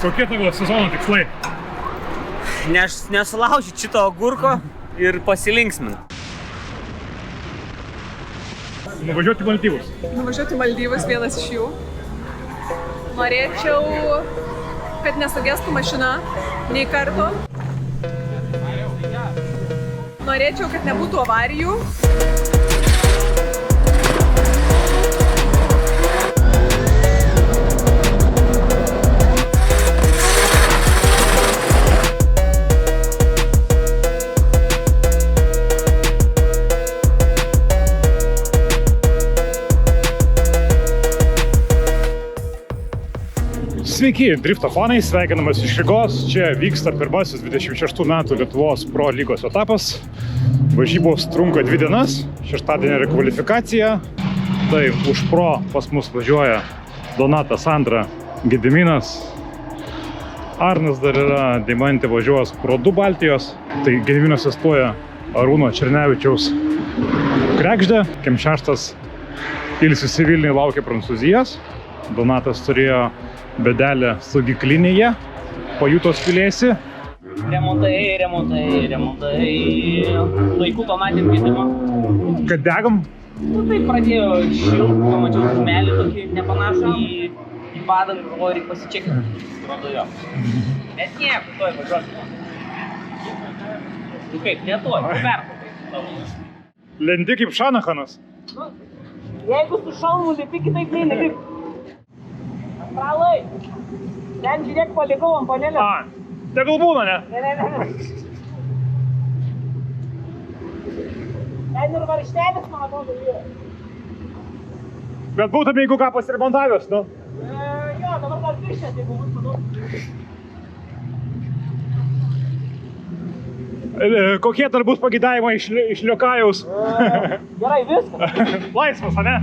Kokie tavo sezono tikslai? Nesulaužyti šito agurko ir pasilinksminti. Nuvažiuoti į Maldyvus. Nuvažiuoti į Maldyvus vienas iš jų. Norėčiau, kad nesugestų mašina nei karto. Norėčiau, kad nebūtų avarijų. Sveiki, drifto fanai, sveikinamas iš Rygos. Čia vyksta pirmasis 26 metų Lietuvos Pro lygos etapas. Varžybos trunka 2 dienas, šeštadienį yra kvalifikacija. Tai už Pro pas mus važiuoja Donatas, Sandra, Gediminas. Arnas dar yra, Deimantė važiuos Pro 2 Baltijos. Tai Gediminas astoja Arūno Černevičiaus kregždę. Kem šeštas ilsisi Vilniuje, laukia Prancūzijos. Donatas turėjo bedelę saugiklinėje, pajutos pilėsi. Remontai. Laikų to matėm gedimą. Kad degam? Nu tai pradėjo šilt, pamačiau dūmelį tokį nepanašų į padangą, galvoju, reikia pasičekinti. Rodo jo. Bet nieko, tuoj važiuosiu. Nu kaip, ne tuoj, perkotai. Lendi kaip Šanahanas. Nu, jeigu su šalmu lipi kitaip nei kaip. Pralai, ten žiūrėk palikau ant panelės. Tegul būna, ne? Ne. Ten ir varštelis, man atrodo, yra. Bet būtum, jeigu ką pasiremontavęs, nu? Jo, dabar dar viršės, jeigu bus manau. Kokie dar bus pagidavimai iš Liokajaus? Gerai, viskas. Laisvas, ane?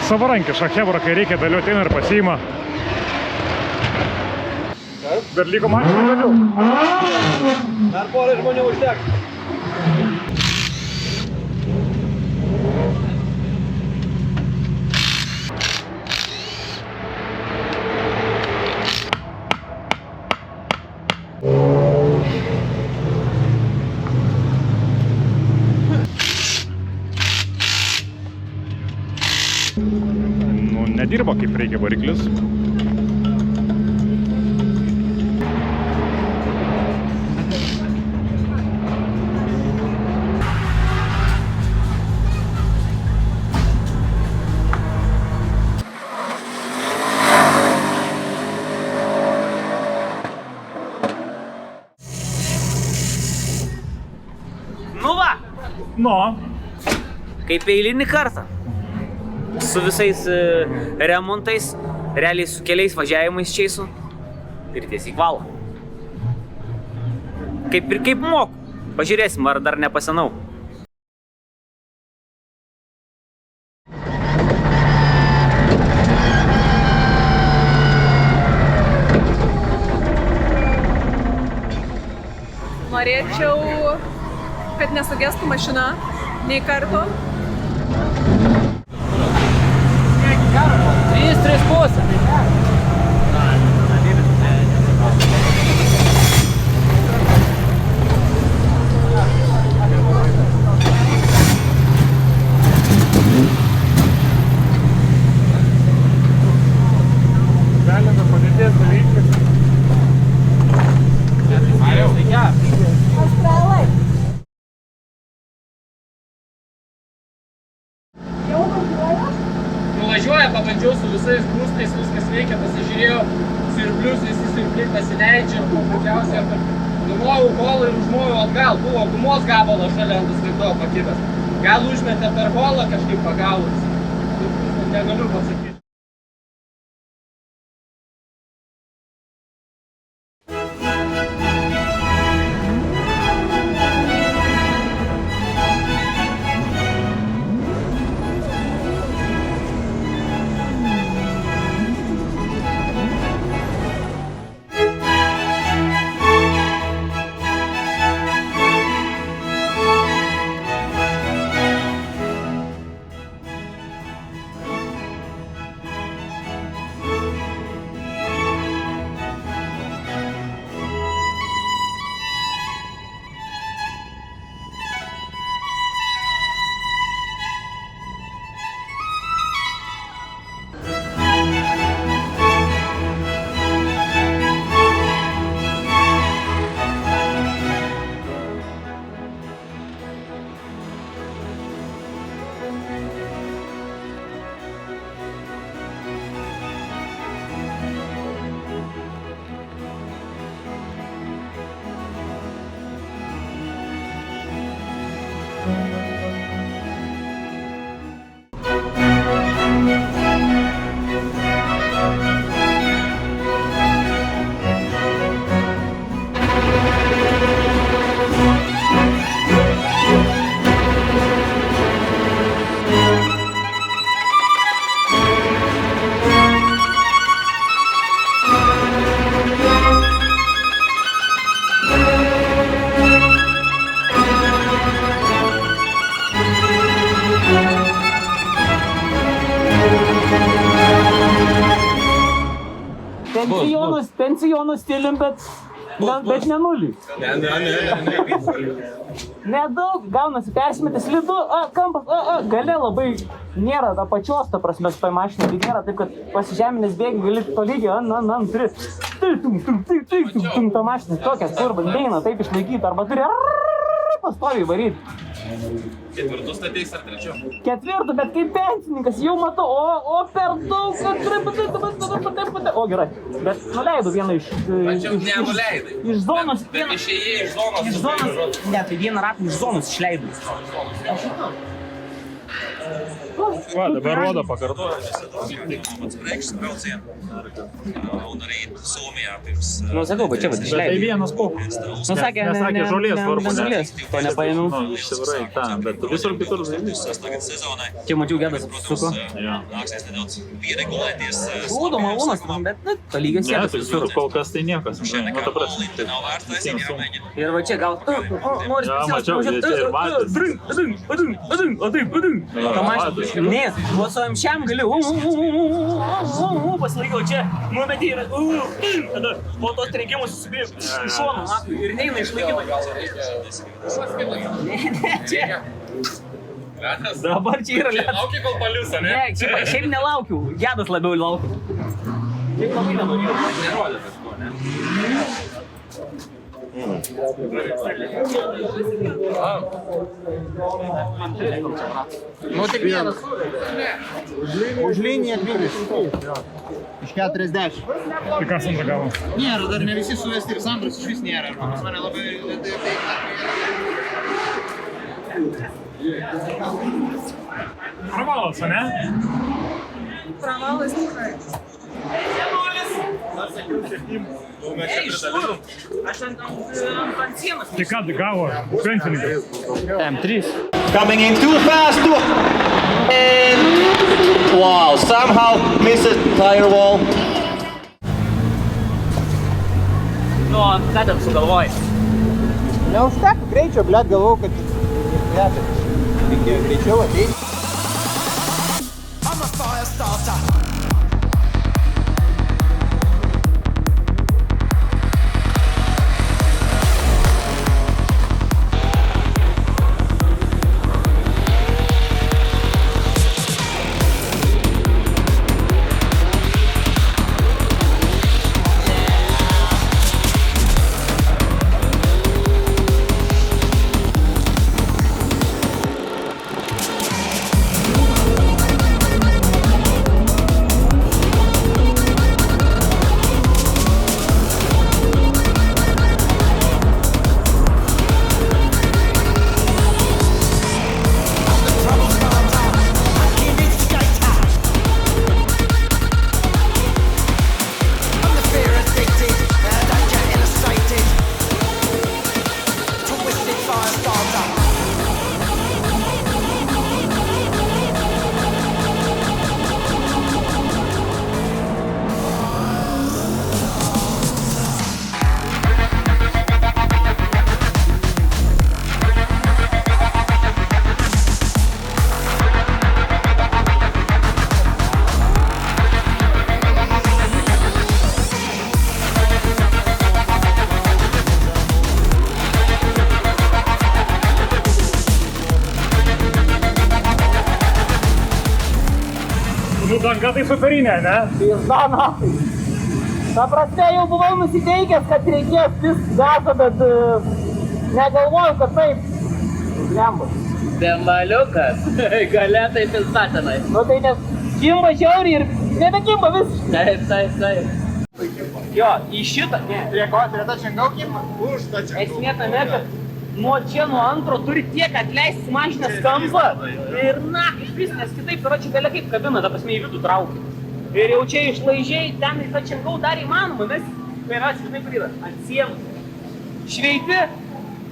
Savarankiška chebra, kai reikia daliu ateina ir pasiima. Dar liko mašinų dalių. Dar porą žmonių užteks. Nu, nedirba kaip reikia variklis. Nu va! Nu. Kaip eilinį kartą. Su visais remontais, realiai su keliais važiavimais čiaisu ir tiesiai valą. Kaip moku. Pažiūrėsim, ar dar nepasenau. Norėčiau, kad nesugestų mašina nei karto. 3 pusę. Galime padėties dalykas. Nuvažiuoja, pabandžiau su visais būstais, viskas veikia, pasižiūrėjau, siurblius, visi siurbliai pasileidžia, puikiausia, numojau holą ir užmojau atgal, buvo gumos gabalas šalia ant skaido pakibęs. Gal užmetė per holą kažkaip pagavus, negaliu pasakyti. Pensiono stilium, bet ne nuliui. Nedaug, gaunasi persimetė slidu, kampas, gale labai nėra apačios, ta prasme, su toj mašinai, tai nėra taip, kad pasižeminės bėgi gali tolygiai ant ta mašina tokia, kur neina taip išlaikyti, arba turi pastoviai varyti. Ketvirtų statys ar trečių? Ketvirtų, bet kaip pensininkas jau matau, o per daug, o gerai, bet nuleidau vieną iš zonos, Bet išėjai iš zonos. ne, tai vieną ratą iš zonos išleidau. Va, dabar rodo pakartoja. Nu, sakau, bet čia Bet tai vienas kopas. Nu, sakė, Nesakė žolės svarbu, ne? žolės, to nepaėmiau. Išsivarai tą, bet visur kitur žaidys. Čia mačiau gedas apsisuko. Jo. Būdo malūnas, bet, nu, palygės Ne, sėdas tai apsisuko. kol kas tai niekas. Nu, ta prasme, taip. Visiems sunku. Ir va čia gal, nori Jo, mačiau, čia ir valtis. Ta mašina, ne, vos su amšiam gali, pasilaikiau čia, numetė ir, tada po tos trenkimus susibėjo iš šono, ir neina išlaikyti. Ne, čia. Dabar čia yra lėtas. Laukiai kol paliusa, ne? Ne, šiaip nelaukiau, gedas labiau laukiau. Šiaip labai nenorėjau. Nerodė kažko, ne? Nu, tik vienas. Už liniją 20. Iš 40. Tai kas antrą gavo? Nėra, dar ne visi suvesti ir sandros iš vis nėra. Pas mane labai lėtai Pravalas, ne? Pravalas tikrai. Aš ant sienos. Tai ką gavo pensininkas? M3. Coming in too fast. And wow, somehow misses tire wall. Nu, ką ten sugalvojai? Neužteko greičio, blėt, galvau, kad reikėjo greičiau ateiti. Nu, danga tai superinė, ne? Pizdana. Ta prasme, jau buvau nusiteikęs, kad reikės pist gazą, bet negalvojau, kad taip. Lemba. Demaliukas. Galia tai pizdatinai. Nu tai nes kimba žiauriai ir nebekimba vis. Taip. Jo, į šitą, ne. Prie ko, prie tą čengau kimą? Už tą čengau. Esmė tame, kad nuo čia, nuo antro turi tiek atleisti sumažinęs kampą ir na, vis, nes kitaip yra čia galia kaip kabina, ta prasme į vidų traukia. Ir jau čia išlaižiai, ten į tą čengau dar įmanoma, nes vėliausiai žinai kur yra, ant sienų. Šveiti,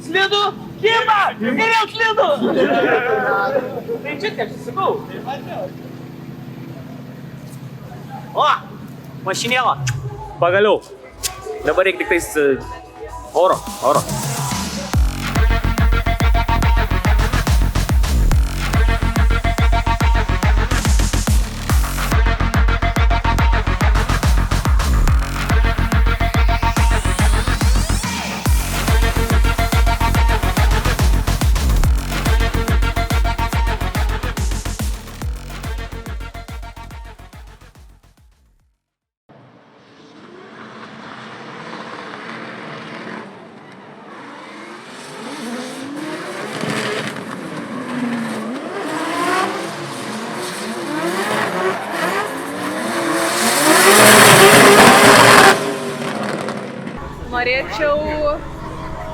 slidu, kimba ir vėl slidu. Tai čia kaip susakau. O, mašinėlą. Pagaliau. Dabar reikia tik tais oro. Norėčiau,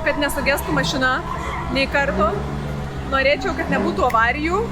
kad nesugestų mašina nei karto. Norėčiau, kad nebūtų avarijų.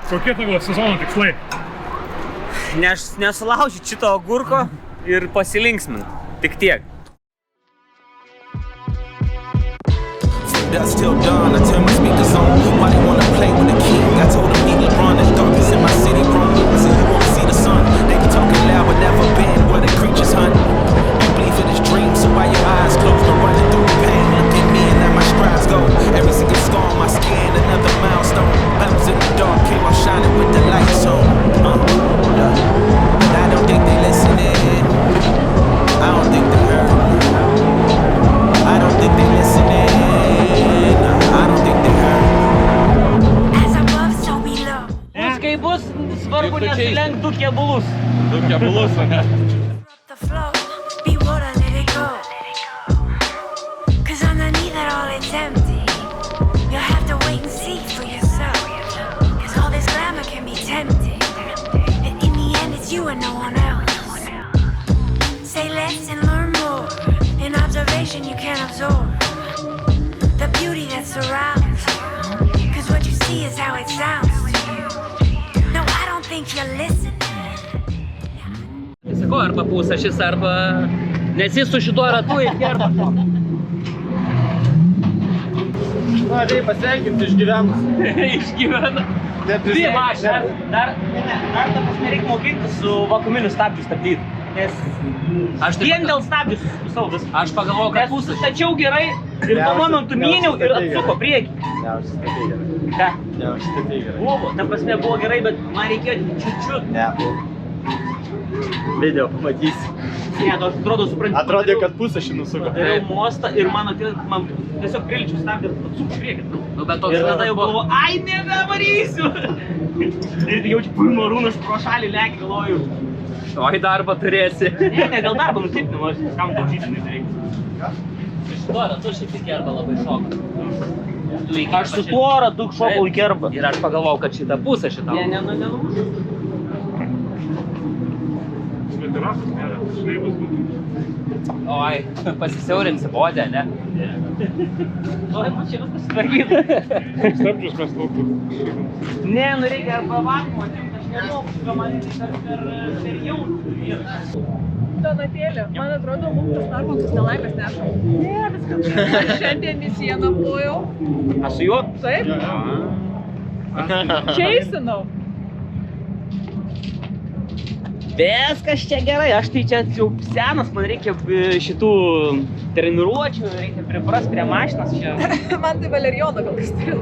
Kokie tavo sezono tikslai? Nesulaužyti šito agurko ir pasilinksmint. Tik tiek. Dusk till dawn, I turn my speakers on. Why they wanna play with the king? I told them meet LeBron, there's darkness in my city, wrong. I said you wanna see the sun. They be talking loud, but never been where the creatures hunt. You believe in this dream, so why your eyes closed? No running through the pain. Look at me and let my strides go. Every single scar on my skin, another milestone. Lamps in the dark, came out shining with the lights on. Yeah. But I don't think they listening. kebulus. Du kebulus, ne? The flow, be water, let it go. Cause underneath it all it's empty. You'll have to wait and see for yourself. Cause all this glamour can be tempting. And in the end it's you and no one else. Say less and learn more. In observation you can absorb the beauty that surrounds you. Cause what you see is how it sounds to you. No, I don't think you're listening. Sakau, arba pusė šis, arba... Nes jis su šituo ratu ir kerta. Na, reikia pasveikinti išgyvenus. Išgyvena. Dvi mašinas. Dar ta prasme reikia mokinti su vakuminiu stabdžiu stabdyti. Nes vien dėl stabdžių susipusau viską. Aš pagalvojau, kad Nes sustačiau gerai ir tuo momentu myniau ir atsuko priekį. Neužsistatei gerai. Ką? Neužsistatei gerai. Buvo, ta prasme buvo gerai, bet man reikėjo čiut-čiut. Ne, buvo. Video pamatysi. Ne, tu atrodo supranti. Atrodė, kad pusę šį nusuko. Dariau mostą ir man atėjo, man tiesiog priličiau stabdį ir atsuko priekį. Nu, bet toks Ir tada jau galvoju, ai, nebevarysiu. Ir jaučiu, Marūnas pro šalį leki, galvoju. Oi, darbą turėsi. Ne, dėl darbo, nu taip, aš kam daužyti nereikia. Šituo ratu šiek tiek kerba labai šoka. Aš su tuo ratu šokau į kerbą. Ir aš pagalvojau, kad šitą pusę šitą. Nenumušiu. Oi, pasisiaurinsi bodę, ne? Oi, man čia viskas sutvarkyta. Stabdžius mes lauktų. Ne, nu reikia arba vakuumą, aš nemoku, ką man per jaunų. Donatėlė, man atrodo, mums tas narkotus nelaimės neša. Ne, viskas. Šiandien į sieną plojau. Aš su juo? Taip. Čia įsinau. Viskas čia gerai, aš tai čia jau senas, man reikia šitų treniruočių, reikia priprast prie mašinas čia. Man tai valerijoną gal kas turiu.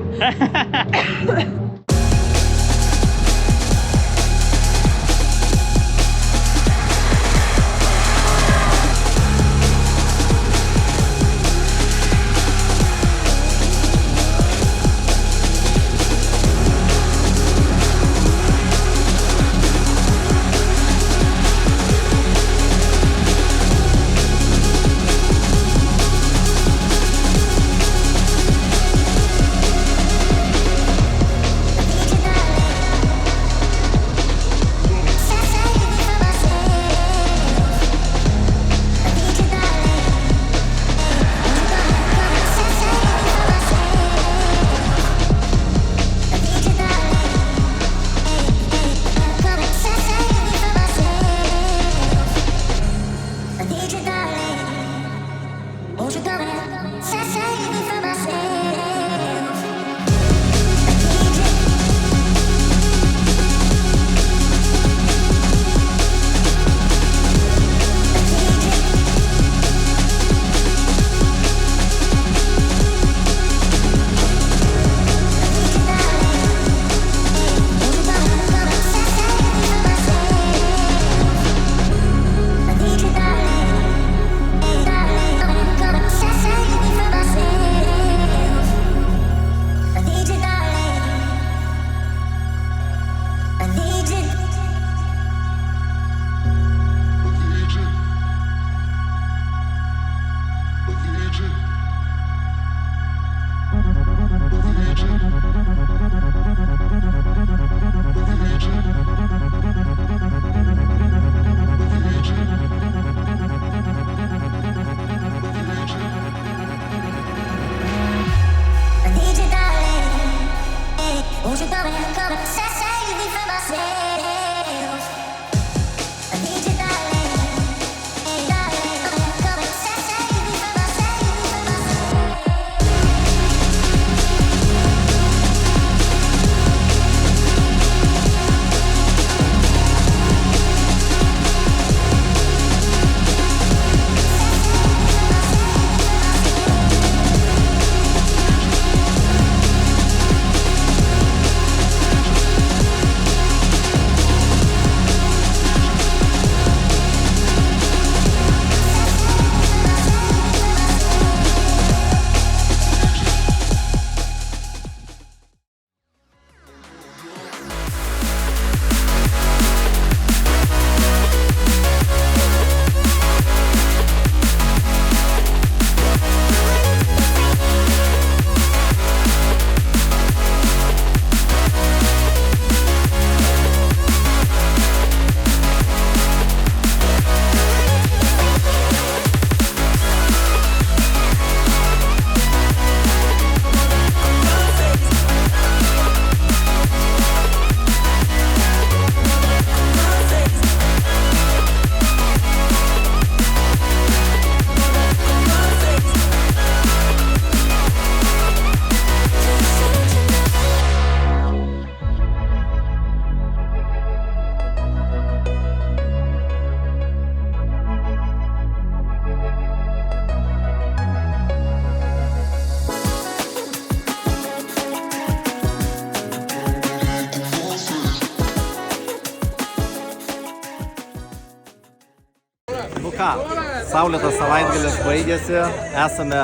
ką, saulėtas savaitgalis baigėsi, esame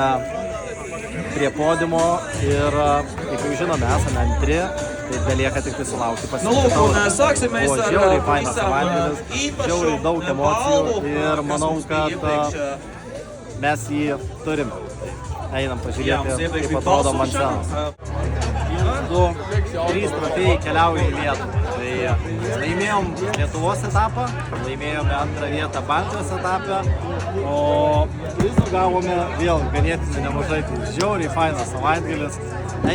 prie podiumo ir, kaip jau žinome, esame antri, tai belieka tik sulaukti pasiekti taurę. Buvo žiauriai fainas savaitgalis, žiauriai daug emocijų ir manau, kad mes jį turime. Einam pažiūrėti, kaip atrodo man senas. 1, 2, 3 trofėjai keliauja į Lietuvą. Tai laimėjom Lietuvos etapą, laimėjome antrą vietą Baltijos etapę, o prizų gavome vėl ganėtinai nemažai. Tai žiauriai fainas savaitgalis.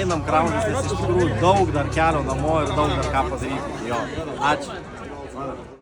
Einam krautis, nes iš tikrųjų daug dar kelio namo ir daug dar ką padaryti. Jo, ačiū.